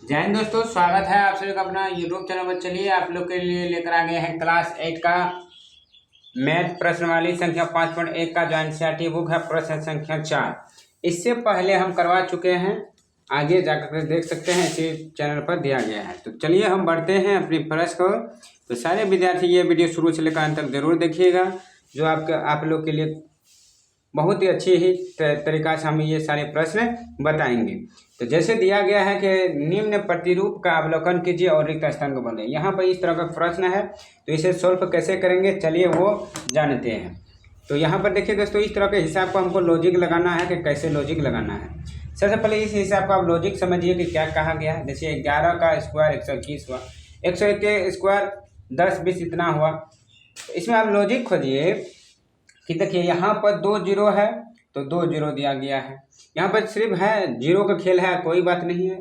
जय हिंद दोस्तों, स्वागत है आप सभी का अपना यूट्यूब चैनल पर। चलिए आप लोग के लिए लेकर आ गए हैं क्लास 8 का मैथ प्रश्नवाली संख्या 5.1 का जो एनसीईआरटी बुक है प्रश्न संख्या 4। इससे पहले हम करवा चुके हैं, आगे जाकर देख सकते हैं, इसी चैनल पर दिया गया है। तो चलिए हम बढ़ते हैं अपनी प्रश्न को। तो सारे विद्यार्थी ये वीडियो शुरू से लेकर अंत तक जरूर देखिएगा, जो आप लोग के लिए बहुत ही अच्छी ही तरीका से हम ये सारे प्रश्न बताएंगे। तो जैसे दिया गया है कि निम्न प्रतिरूप का अवलोकन कीजिए और रिक्त स्थान को भरें। यहाँ पर इस तरह का प्रश्न है, तो इसे सॉल्व कैसे करेंगे चलिए वो जानते हैं। तो यहाँ पर देखिए दोस्तों, इस तरह के हिसाब को हमको लॉजिक लगाना है कि कैसे लॉजिक लगाना है। सबसे पहले इस हिसाब को आप लॉजिक समझिए कि क्या कहा गया है। जैसे 11 का स्क्वायर 121 हुआ, 101 के स्क्वायर 10 20 इतना हुआ। तो इसमें आप लॉजिक खोजिए कि देखिए यहाँ पर 2 जीरो है तो 2 जीरो दिया गया है। यहाँ पर सिर्फ है जीरो का खेल है, कोई बात नहीं है,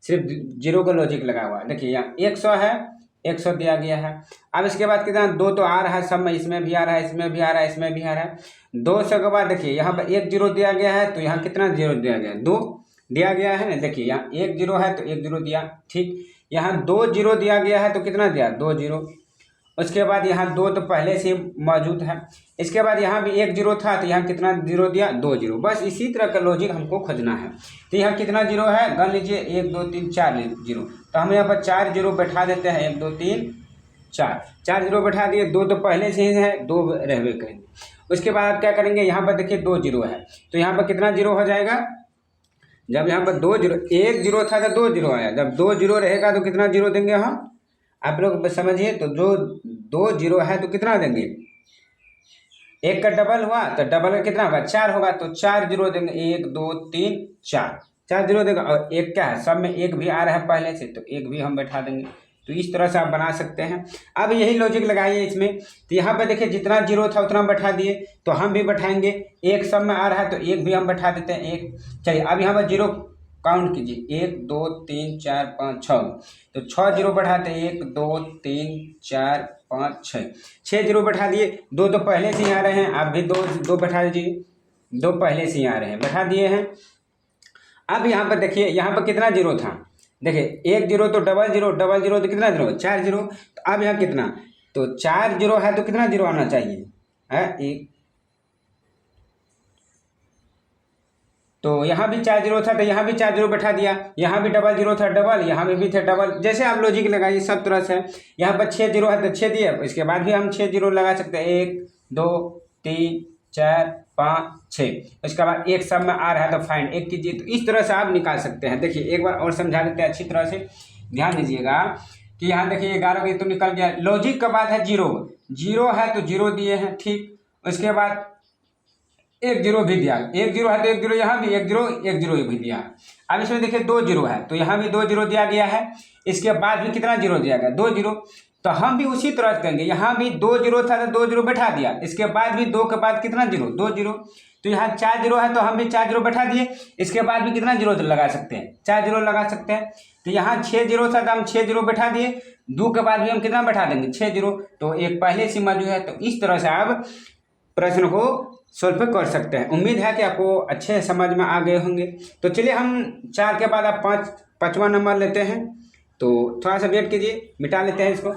सिर्फ जीरो का लॉजिक लगा हुआ है। देखिए यहाँ 100 है, 100 दिया गया है। अब इसके बाद कितना 2 तो आ रहा है सब में, इसमें भी आ रहा है, इसमें भी आ रहा है, इसमें भी आ रहा है। 200 के बाद देखिए यहाँ पर 1 जीरो दिया गया है, तो यहाँ कितना जीरो दिया गया है, 2 दिया गया है ना। देखिए यहाँ 1 जीरो है तो 1 जीरो दिया, ठीक। यहाँ 2 जीरो दिया गया है तो कितना दिया, 2 जीरो। उसके बाद यहाँ 2 तो पहले से मौजूद है। इसके बाद यहाँ भी 1 जीरो था तो यहाँ कितना जीरो दिया, 2 जीरो। बस इसी तरह का लॉजिक हमको खोजना है। तो यहाँ कितना जीरो है, गन लीजिए 1 2 3 4 जीरो। तो हम यहाँ पर 4 जीरो बैठा देते हैं, 1 2 3 4 जीरो बैठा दिए। 2 तो पहले से ही है, 2 रहवे करेंगे। उसके बाद क्या करेंगे, यहाँ पर देखिए 2 जीरो है तो यहाँ पर कितना जीरो हो जाएगा। जब यहाँ पर 2 जीरो, 1 जीरो था तो 2 जीरो आया। जब 2 जीरो रहेगा तो कितना जीरो देंगे हम, आप लोग समझिए। तो जो 2 जीरो है तो कितना देंगे, 1 का डबल हुआ तो डबल का कितना होगा, 4 होगा। तो 4 जीरो देंगे, 1 2 3 4 जीरो देंगे। और 1 क्या है, सब में 1 भी आ रहा है पहले से, तो 1 भी हम बैठा देंगे। तो इस तरह से आप बना सकते हैं। अब यही लॉजिक लगाइए इसमें। तो यहाँ पर देखिए जितना जीरो था उतना बैठा दिए, तो हम भी बैठाएंगे। 1 सब में आ रहा है तो 1 भी हम बैठा देते हैं, 1। चलिए अब यहाँ पर जीरो काउंट कीजिए, 1 2 3 4 5 6। तो 6 जीरो बैठाते हैं, 1 2 3 4 5 6 जीरो बैठा दिए। 2 तो पहले से ही आ रहे हैं, आप भी 2 बैठा दीजिए, 2 पहले से ही आ रहे हैं, बैठा दिए हैं। अब यहाँ पर देखिए, यहाँ पर कितना जीरो था, देखिए 1 जीरो तो डबल जीरो तो कितना जीरो, 4 जीरो। तो अब यहाँ कितना, तो 4 जीरो है तो कितना जीरो आना चाहिए है, 1। तो यहाँ भी 4 जीरो था तो यहाँ भी 4 जीरो बैठा दिया। यहाँ भी डबल जीरो था डबल, यहाँ में भी थे डबल। जैसे आप लॉजिक लगाइए सब तरह से। यहाँ पर 6 जीरो है तो 6 दिए, इसके बाद भी हम 6 जीरो लगा सकते हैं, 1 2 3 4 5 6। उसके बाद 1 सब में आ रहा है तो फाइंड 1 कीजिए। तो इस तरह से आप निकाल सकते हैं। देखिए एक बार और समझा देते हैं अच्छी तरह से, ध्यान दीजिएगा कि यहाँ देखिए 11 ये तो निकल गया। लॉजिक का बात है, जीरो है तो जीरो दिए हैं, ठीक। उसके बाद 1 जीरो भी दिया, 1 जीरो है तो 1 जीरो, यहाँ भी 1 जीरो भी दिया। अब इसमें देखिए 2 जीरो है तो यहाँ भी 2 जीरो दिया गया है। इसके बाद भी कितना जीरो दिया गया, 2 जीरो। तो हम भी उसी तरह से करेंगे। यहाँ भी 2 जीरो था तो 2 जीरो बैठा दिया। इसके बाद भी 2 के बाद कितना जीरो, 2 जीरो। तो यहाँ 4 जीरो है तो हम भी 4 जीरो बैठा दिए। इसके बाद भी कितना जीरो लगा सकते हैं, 4 जीरो लगा सकते हैं। तो यहाँ 6 जीरो था तो हम 6 जीरो बैठा दिए। 2 के बाद भी हम कितना बैठा देंगे, 6 जीरो। तो एक पहले से मौजूद है। तो इस तरह से आप प्रश्न को सॉल्व कर सकते हैं। उम्मीद है कि आपको अच्छे समझ में आ गए होंगे। तो चलिए हम 4 के बाद आप 5वां नंबर लेते हैं। तो थोड़ा सा वेट कीजिए, मिटा लेते हैं इसको।